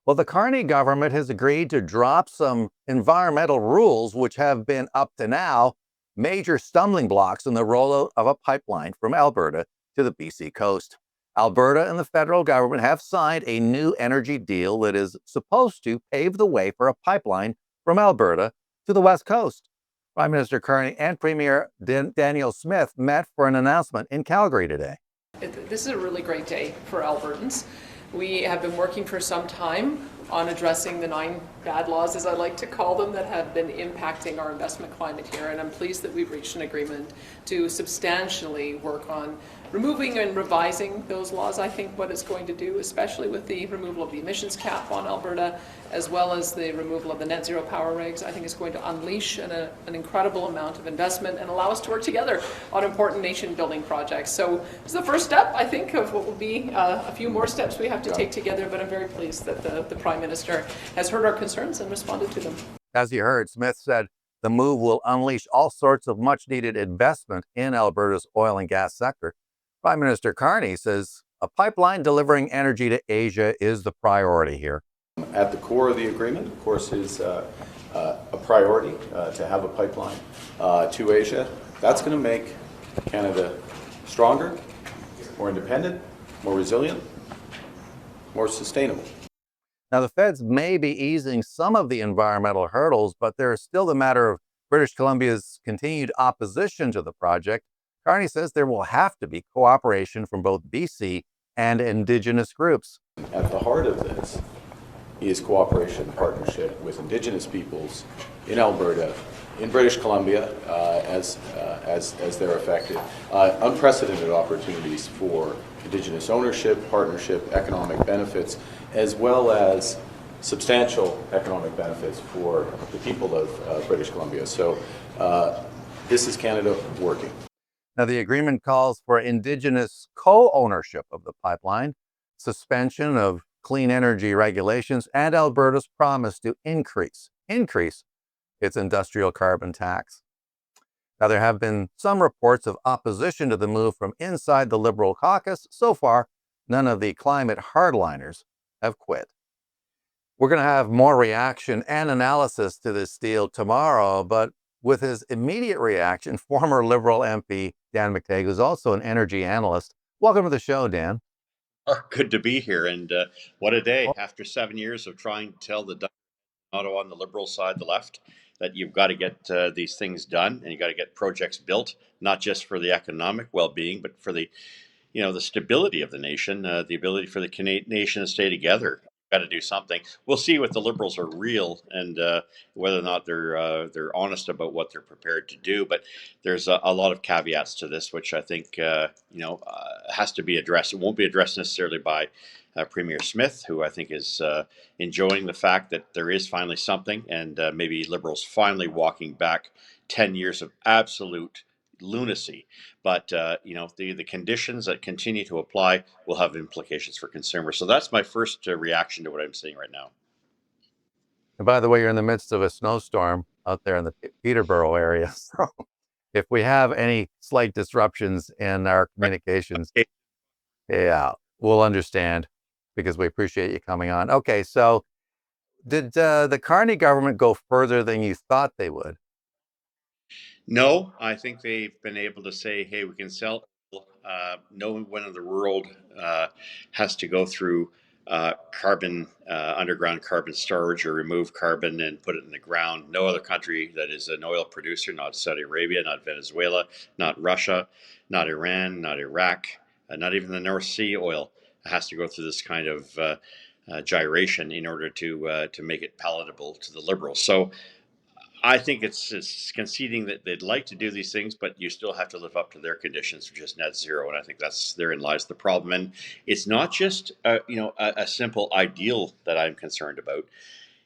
Well, the Carney government has agreed to drop some environmental rules, which have been up to now major stumbling blocks in the rollout of a pipeline from Alberta to the BC coast. Alberta and the federal government have signed a new energy deal that is supposed to pave the way for a pipeline from Alberta to the west coast. Prime Minister Carney and Premier Danielle Smith met for an announcement in Calgary today. This is a really great day for Albertans. We have been working for some time on addressing the 9 bad laws, as I like to call them, that have been impacting our investment climate here. And I'm pleased that we've reached an agreement to substantially work on removing and revising those laws. I think what it's going to do, especially with the removal of the emissions cap on Alberta, as well as the removal of the net zero power regs, I think it's going to unleash an incredible amount of investment and allow us to work together on important nation building projects. So this is the first step, I think, of what will be a few more steps we have to take together, but I'm very pleased that the Prime Minister has heard our concerns and responded to them. As you heard, Smith said the move will unleash all sorts of much needed investment in Alberta's oil and gas sector. Prime Minister Carney says a pipeline delivering energy to Asia is the priority here. At the core of the agreement, of course, is a priority to have a pipeline to Asia. That's going to make Canada stronger, more independent, more resilient, more sustainable. Now, the feds may be easing some of the environmental hurdles, but there is still the matter of British Columbia's continued opposition to the project. Carney says there will have to be cooperation from both BC and Indigenous groups. At the heart of this is cooperation and partnership with Indigenous peoples in Alberta, in British Columbia, as they're affected. Unprecedented opportunities for Indigenous ownership, partnership, economic benefits, as well as substantial economic benefits for the people of British Columbia. So this is Canada working. Now, the agreement calls for Indigenous co-ownership of the pipeline, suspension of clean energy regulations, and Alberta's promise to increase its industrial carbon tax. Now, there have been some reports of opposition to the move from inside the Liberal caucus. So far, none of the climate hardliners have quit. We're going to have more reaction and analysis to this deal tomorrow, but with his immediate reaction, former Liberal MP Dan McTeague, who's also an energy analyst. Welcome to the show, Dan. Good to be here, and what a day. After 7 years of trying to tell the Ottawa on the Liberal side, the left, that you've got to get these things done and you've got to get projects built, not just for the economic well-being, but for the, the stability of the nation, the ability for the nation to stay together. Got to do something. We'll see if the Liberals are real and whether or not they're honest about what they're prepared to do. But there's a lot of caveats to this, which I think has to be addressed. It won't be addressed necessarily by Premier Smith, who I think is enjoying the fact that there is finally something, and maybe Liberals finally walking back 10 years of absolute lunacy. But the conditions that continue to apply will have implications for consumers. So that's my first reaction to what I'm seeing right now. And by the way, you're in the midst of a snowstorm out there in the Peterborough area. So if we have any slight disruptions in our communications, yeah, we'll understand, because we appreciate you coming on. Okay, so did the Carney government go further than you thought they would? No, I think they've been able to say, hey, we can sell. No one in the world has to go through underground carbon storage or remove carbon and put it in the ground. No other country that is an oil producer, not Saudi Arabia, not Venezuela, not Russia, not Iran, not Iraq, not even the North Sea oil has to go through this kind of gyration in order to make it palatable to the Liberals. So I think it's conceding that they'd like to do these things, but you still have to live up to their conditions, which is net zero. And I think therein lies the problem. And it's not just a simple ideal that I'm concerned about.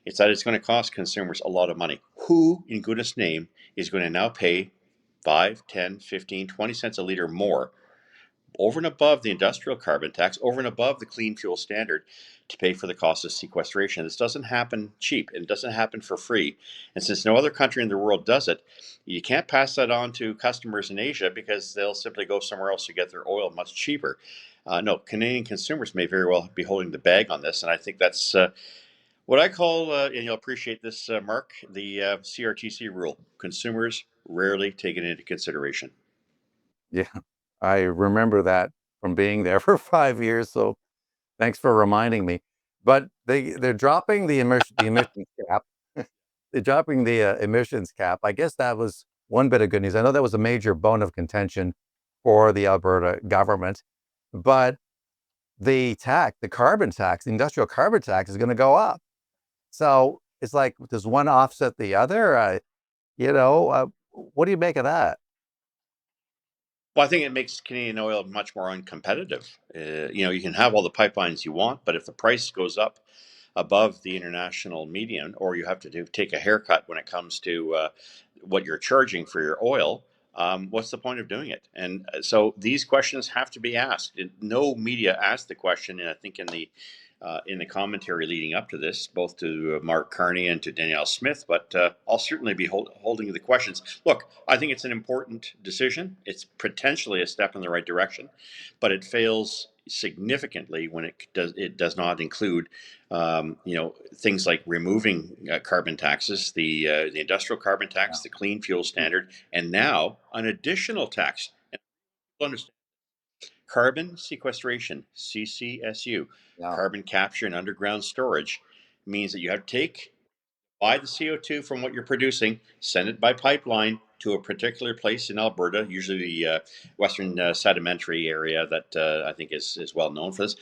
It's that it's going to cost consumers a lot of money. Who, in goodness name, is going to now pay 5, 10, 15, 20 cents a liter more over and above the industrial carbon tax, over and above the clean fuel standard, to pay for the cost of sequestration? This doesn't happen cheap, and it doesn't happen for free. And since no other country in the world does it, you can't pass that on to customers in Asia, because they'll simply go somewhere else to get their oil much cheaper. No, Canadian consumers may very well be holding the bag on this, and I think that's What I call, and you'll appreciate this, Mark, the CRTC rule: consumers rarely taken into consideration. Yeah, I remember that from being there for 5 years. So thanks for reminding me. But they're dropping the emissions cap. They're dropping the emissions cap. I guess that was one bit of good news. I know that was a major bone of contention for the Alberta government, but the carbon tax, the industrial carbon tax, is going to go up. So it's like, does one offset the other? What do you make of that? Well, I think it makes Canadian oil much more uncompetitive. You can have all the pipelines you want, but if the price goes up above the international median, or you have to take a haircut when it comes to what you're charging for your oil, what's the point of doing it? And so these questions have to be asked. No media asked the question, and I think in the commentary leading up to this, both to Mark Carney and to Danielle Smith, but I'll certainly be holding the questions. Look, I think it's an important decision. It's potentially a step in the right direction, but it fails significantly when it does not include things like removing carbon taxes, the industrial carbon tax, the clean fuel standard, and now an additional tax. And people understand carbon sequestration, CCSU, Yeah. carbon capture and underground storage, means that you have to buy the CO2 from what you're producing, send it by pipeline to a particular place in Alberta, usually the Western Sedimentary area that I think is well known for this.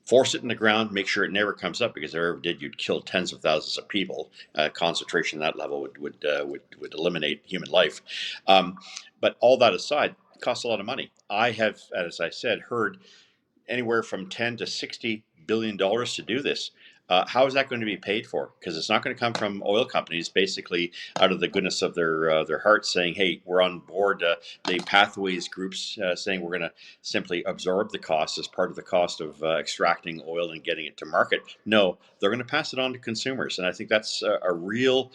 Force it in the ground, make sure it never comes up, because if it ever did, you'd kill tens of thousands of people. Concentration at that level would eliminate human life. But all that aside, it costs a lot of money. I have, as I said, heard anywhere from 10 to 60 billion dollars to do this. How is that going to be paid for? Because it's not going to come from oil companies, basically out of the goodness of their hearts, saying, "Hey, we're on board." The pathways groups saying we're going to simply absorb the cost as part of the cost of extracting oil and getting it to market. No, they're going to pass it on to consumers, and I think that's a real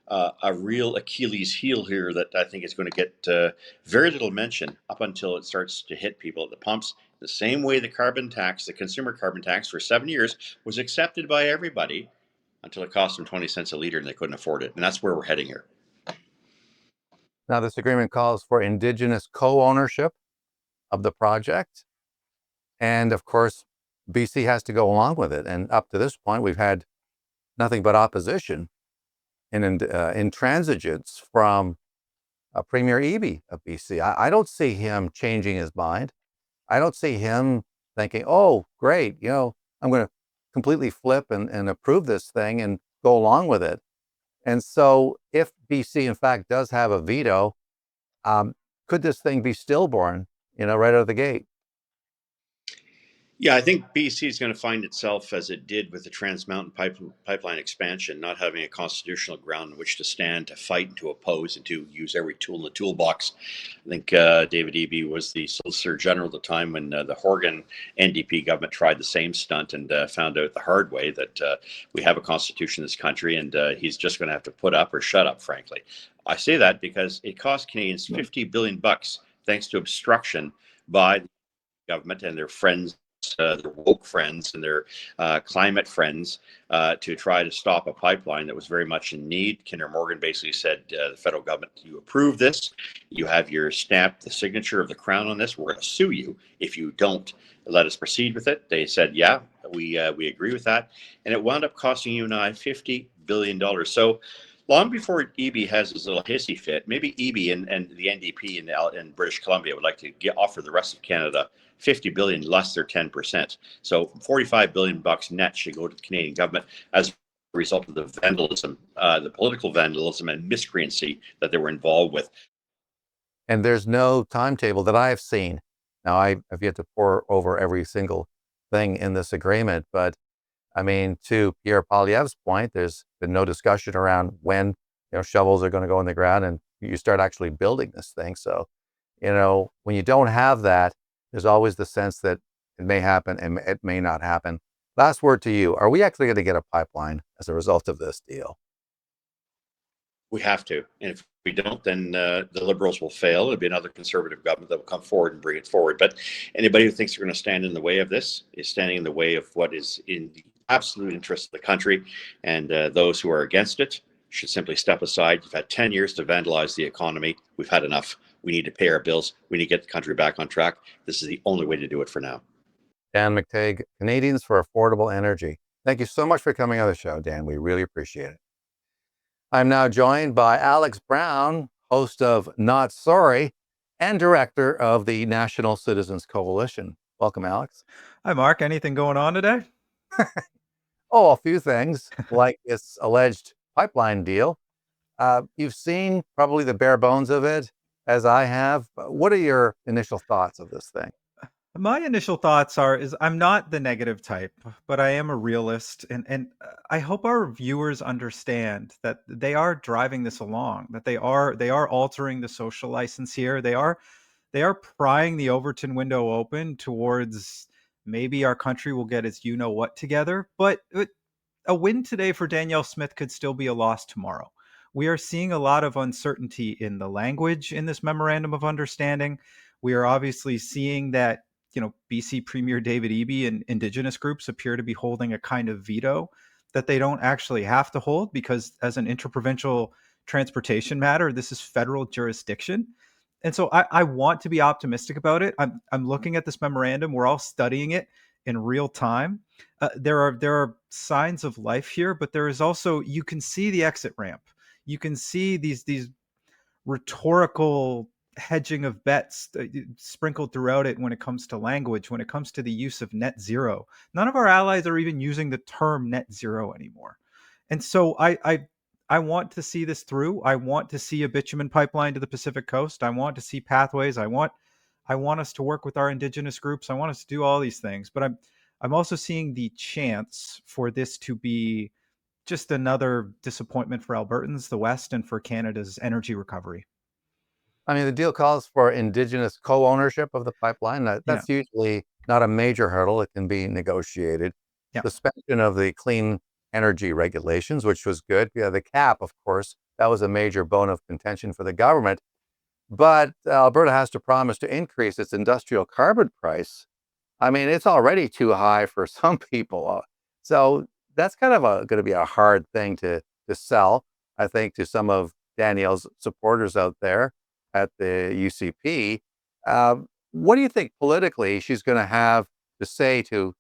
Achilles heel here that I think is going to get very little mention up until it starts to hit people at the pumps. The same way the carbon tax, the consumer carbon tax, for 7 years was accepted by everybody until it cost them 20 cents a liter and they couldn't afford it. And that's where we're heading here. Now, this agreement calls for Indigenous co-ownership of the project. And of course, BC has to go along with it. And up to this point, we've had nothing but opposition and intransigence from Premier Eby of BC. I don't see him changing his mind. I don't see him thinking, oh, great, I'm going to completely flip and approve this thing and go along with it. And so if BC, in fact, does have a veto, could this thing be stillborn, right out of the gate? Yeah, I think BC is going to find itself, as it did with the Trans Mountain pipeline expansion, not having a constitutional ground in which to stand, to fight, and to oppose, and to use every tool in the toolbox. I think David Eby was the Solicitor General at the time when the Horgan NDP government tried the same stunt and found out the hard way that we have a constitution in this country, and he's just going to have to put up or shut up, frankly. I say that because it cost Canadians $50 billion thanks to obstruction by the government and their friends, their woke friends and their climate friends, to try to stop a pipeline that was very much in need. Kinder Morgan basically said, the federal government, you approve this, you have your stamp, the signature of the Crown on this, we're going to sue you if you don't let us proceed with it. They said, yeah, we agree with that. And it wound up costing you and I $50 billion. So long before Eby has his little hissy fit, maybe Eby and the NDP in British Columbia would like to offer the rest of Canada 50 billion less their 10%. So 45 billion bucks net should go to the Canadian government as a result of the vandalism, the political vandalism and miscreancy that they were involved with. And there's no timetable that I have seen. Now, I have yet to pore over every single thing in this agreement, but I mean, to Pierre Poilievre's point, there's been no discussion around when shovels are going to go in the ground and you start actually building this thing. So, when you don't have that, there's always the sense that it may happen and it may not happen. Last word to you. Are we actually going to get a pipeline as a result of this deal? We have to. And if we don't, then the Liberals will fail. It'll be another Conservative government that will come forward and bring it forward. But anybody who thinks they're going to stand in the way of this is standing in the way of what is in absolute interest of the country, and those who are against it should simply step aside. You've had 10 years to vandalize the economy. We've had enough. We need to pay our bills. We need to get the country back on track. This is the only way to do it for now. Dan McTeague, Canadians for Affordable Energy. Thank you so much for coming on the show, Dan. We really appreciate it. I'm now joined by Alex Brown, host of Not Sorry and director of the National Citizens Coalition. Welcome, Alex. Hi, Mark. Anything going on today? Oh, a few things, like this alleged pipeline deal. You've seen probably the bare bones of it, as I have. What are your initial thoughts of this thing? My initial thoughts is I'm not the negative type, but I am a realist, and I hope our viewers understand that they are driving this along, that they are altering the social license here. They are prying the Overton window open towards maybe our country will get its you know what together, but a win today for Danielle Smith could still be a loss tomorrow. We are seeing a lot of uncertainty in the language in this memorandum of understanding. We are obviously seeing that, BC Premier David Eby and Indigenous groups appear to be holding a kind of veto that they don't actually have to hold, because as an interprovincial transportation matter, this is federal jurisdiction. And so I want to be optimistic about it. I'm looking at this memorandum. We're all studying it in real time. There are signs of life here, but there is also, you can see the exit ramp. You can see these rhetorical hedging of bets sprinkled throughout it when it comes to language, when it comes to the use of net zero. None of our allies are even using the term net zero anymore. And so I want to see this through. I want to see a bitumen pipeline to the Pacific Coast. I want to see pathways. I want us to work with our Indigenous groups. I want us to do all these things. But I'm also seeing the chance for this to be just another disappointment for Albertans, the West, and for Canada's energy recovery. I mean, the deal calls for Indigenous co-ownership of the pipeline. That's usually not a major hurdle. It can be negotiated. Yeah. Suspension of the clean energy regulations, which was good. Yeah, the cap, of course, that was a major bone of contention for the government. But Alberta has to promise to increase its industrial carbon price. I mean, it's already too high for some people. So that's kind of going to be a hard thing to sell, I think, to some of Danielle's supporters out there at the UCP. What do you think politically she's going to have to say to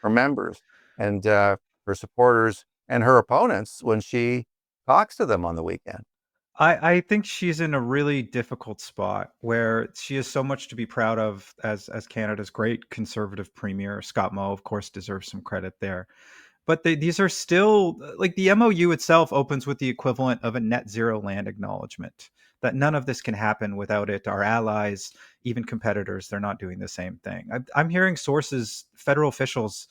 her members and her supporters and her opponents when she talks to them on the weekend? I think she's in a really difficult spot where she has so much to be proud of as Canada's great conservative premier. Scott Moe, of course, deserves some credit there. But these are still, like, the MOU itself opens with the equivalent of a net zero land acknowledgement, that none of this can happen without it. Our allies, even competitors, they're not doing the same thing. I'm hearing federal officials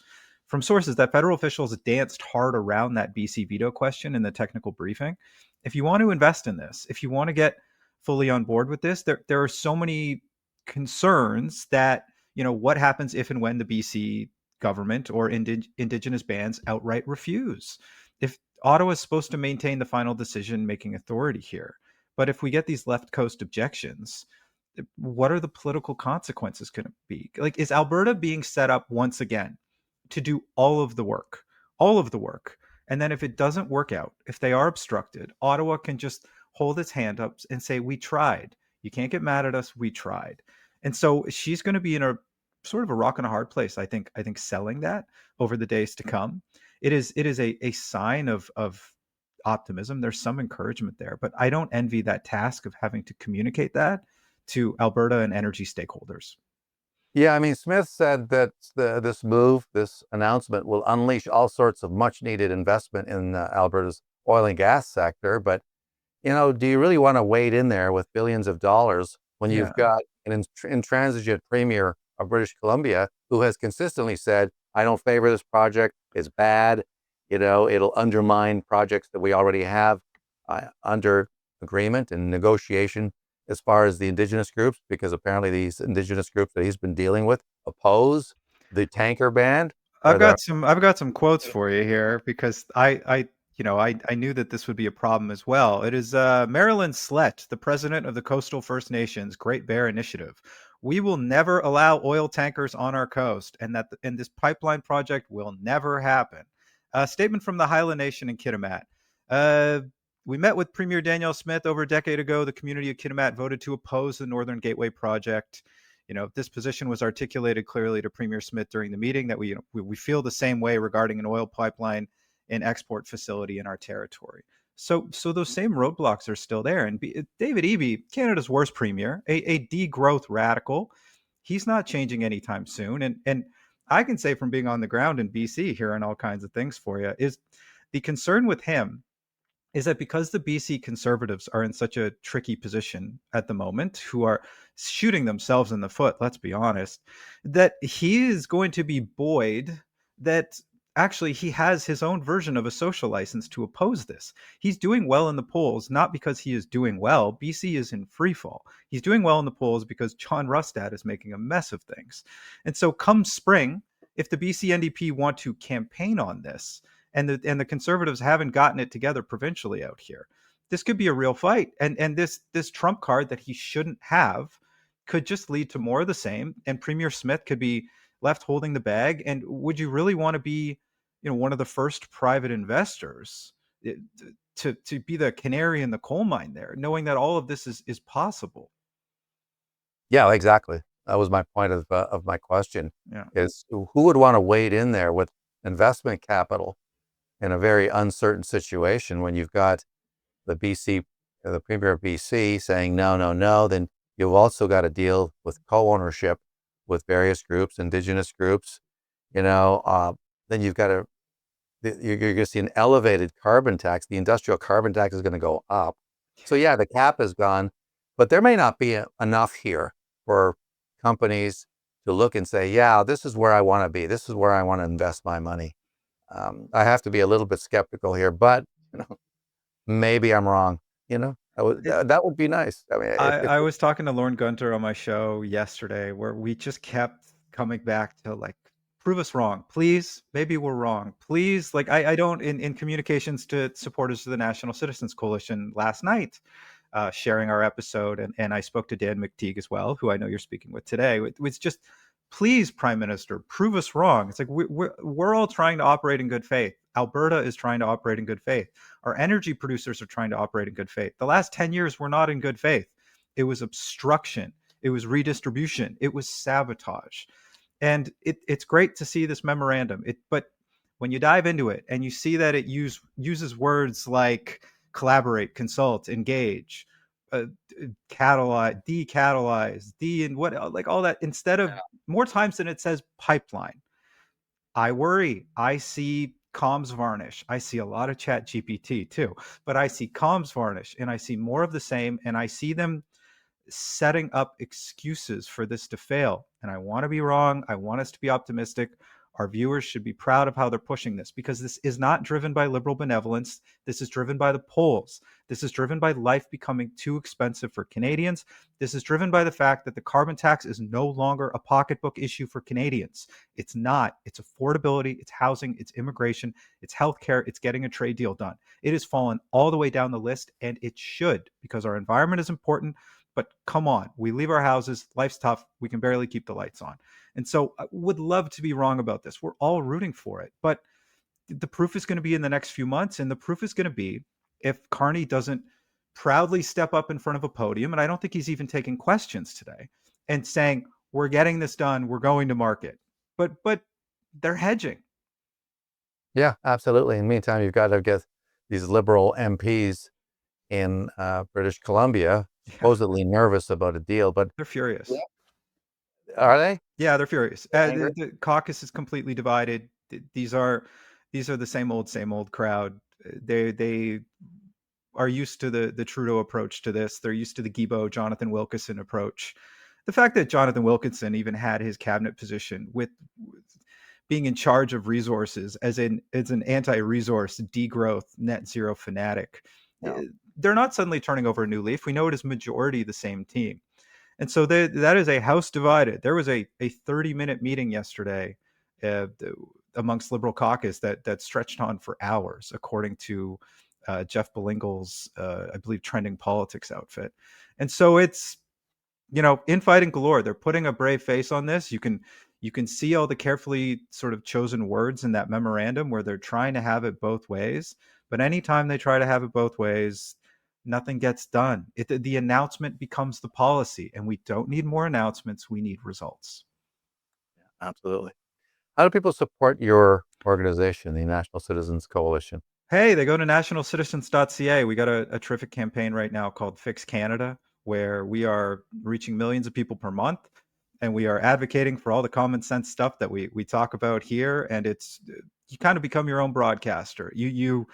danced hard around that BC veto question in the technical briefing. If you want to invest in this, if you want to get fully on board with this, there are so many concerns that, what happens if and when the BC government or Indigenous bands outright refuse? If Ottawa is supposed to maintain the final decision-making authority here, but if we get these left coast objections, what are the political consequences going to be? Like, is Alberta being set up once again to do all of the work? And then if it doesn't work out, if they are obstructed, Ottawa can just hold its hand up and say, we tried. You can't get mad at us. We tried. And so she's going to be in a sort of a rock and a hard place, I think selling that over the days to come. It is a sign of optimism. There's some encouragement there, but I don't envy that task of having to communicate that to Alberta and energy stakeholders. Yeah, I mean, Smith said that this announcement will unleash all sorts of much needed investment in Alberta's oil and gas sector. But, do you really want to wade in there with billions of dollars when you've got an intransigent premier of British Columbia who has consistently said, I don't favor this project, it's bad, it'll undermine projects that we already have under agreement and negotiation as far as the Indigenous groups, because apparently these Indigenous groups that he's been dealing with oppose the tanker ban. I've got some quotes for you here, because I knew that this would be a problem as well. It is Marilyn Slett, the president of the Coastal First Nations Great Bear Initiative. We will never allow oil tankers on our coast, and this pipeline project will never happen. A statement from the Highland Nation in Kitimat. We met with Premier Danielle Smith over a decade ago. The community of Kitimat voted to oppose the Northern Gateway project. This position was articulated clearly to Premier Smith during the meeting that we feel the same way regarding an oil pipeline and export facility in our territory. So those same roadblocks are still there. And David Eby, Canada's worst premier, a degrowth radical, he's not changing anytime soon. And I can say from being on the ground in BC, hearing all kinds of things for you, is the concern with him is that because the BC Conservatives are in such a tricky position at the moment, who are shooting themselves in the foot, let's be honest, that he is going to be buoyed that actually he has his own version of a social license to oppose this. He's doing well in the polls, not because he is doing well. BC is in free fall. He's doing well in the polls because John Rustad is making a mess of things. And so come spring, if the BC NDP want to campaign on this, and the Conservatives haven't gotten it together provincially out here, this could be a real fight. And this trump card that he shouldn't have could just lead to more of the same. And Premier Smith could be left holding the bag. And would you really want to be, one of the first private investors to be the canary in the coal mine there, knowing that all of this is possible? Yeah, exactly. That was my point of my question. Yeah. Is who would want to wade in there with investment capital in a very uncertain situation when you've got the Premier of BC saying no, no, no, then you've also got to deal with co-ownership with various groups, Indigenous groups, then you've got you're going to see an elevated carbon tax. The industrial carbon tax is going to go up. So yeah, the cap is gone, but there may not be enough here for companies to look and say, yeah, this is where I want to be. This is where I want to invest my money. I have to be a little bit skeptical here, but maybe I'm wrong. That would be nice. I mean, I was talking to Lorne Gunter on my show yesterday, where we just kept coming back to prove us wrong, please. Maybe we're wrong, please. I don't in communications to supporters of the National Citizens Coalition last night, sharing our episode, and I spoke to Dan McTeague as well, who I know you're speaking with today. It was just, please, Prime Minister, prove us wrong. It's like we're all trying to operate in good faith. Alberta is trying to operate in good faith. Our energy producers are trying to operate in good faith. The last 10 years were not in good faith. It was obstruction. It was redistribution. It was sabotage. And it's great to see this memorandum. But when you dive into it and you see that it uses words like collaborate, consult, engage, catalyze, decatalyze, and what, all that, instead of more times than it says pipeline, I worry. I see comms varnish. I see a lot of chat GPT too, but I see comms varnish, and I see more of the same, and I see them setting up excuses for this to fail. And I want to be wrong. I want us to be optimistic. Our viewers should be proud of how they're pushing this, because this is not driven by liberal benevolence. This is driven by the polls. This is driven by life becoming too expensive for Canadians. This is driven by the fact that the carbon tax is no longer a pocketbook issue for Canadians. It's not. It's affordability, it's housing, it's immigration, it's healthcare, it's getting a trade deal done. It has fallen all the way down the list, and it should, because our environment is important. But come on, we leave our houses, life's tough, we can barely keep the lights on. And so I would love to be wrong about this. We're all rooting for it. But the proof is going to be in the next few months. And the proof is going to be if Carney doesn't proudly step up in front of a podium, and I don't think he's even taking questions today, and saying, we're getting this done, we're going to market. But they're hedging. Yeah, absolutely. In the meantime, you've got to get these Liberal MPs in British Columbia supposedly nervous about a deal, but they're furious. Are they? Yeah, they're furious. The caucus is completely divided. These are the same old crowd. They are used to the Trudeau approach to this. They're used to the Guilbeault, Jonathan Wilkinson approach. The fact that Jonathan Wilkinson even had his cabinet position with being in charge of resources as an anti-resource, degrowth, net zero fanatic. No. They're not suddenly turning over a new leaf. We know it is majority the same team. And so that is a house divided. There was a 30-minute meeting yesterday amongst Liberal caucus that stretched on for hours, according to Jeff Belingle's, I believe, Trending Politics outfit. And so it's, infighting galore. They're putting a brave face on this. You can You can see all the carefully sort of chosen words in that memorandum where they're trying to have it both ways. But anytime they try to have it both ways, nothing gets done. The announcement becomes the policy, and we don't need more announcements. We need results. Absolutely. How do people support your organization, the National Citizens Coalition? Hey, they go to nationalcitizens.ca. We got a terrific campaign right now called Fix Canada, where we are reaching millions of people per month, and we are advocating for all the common sense stuff that we talk about here. And it's, you kind of become your own broadcaster. You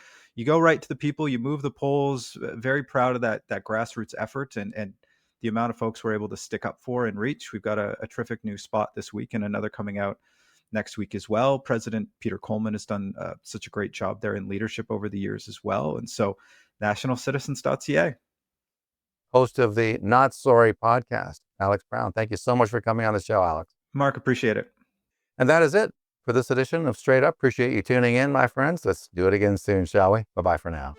go right to the people, you move the polls. Very proud of that grassroots effort and the amount of folks we're able to stick up for and reach. We've got a terrific new spot this week and another coming out next week as well. President Peter Coleman has done such a great job there in leadership over the years as well. And so nationalcitizens.ca. Host of the Not Sorry podcast, Alex Brown. Thank you so much for coming on the show, Alex. Mark, appreciate it. And that is it for this edition of Straight Up. Appreciate you tuning in, my friends. Let's do it again soon, shall we? Bye-bye for now.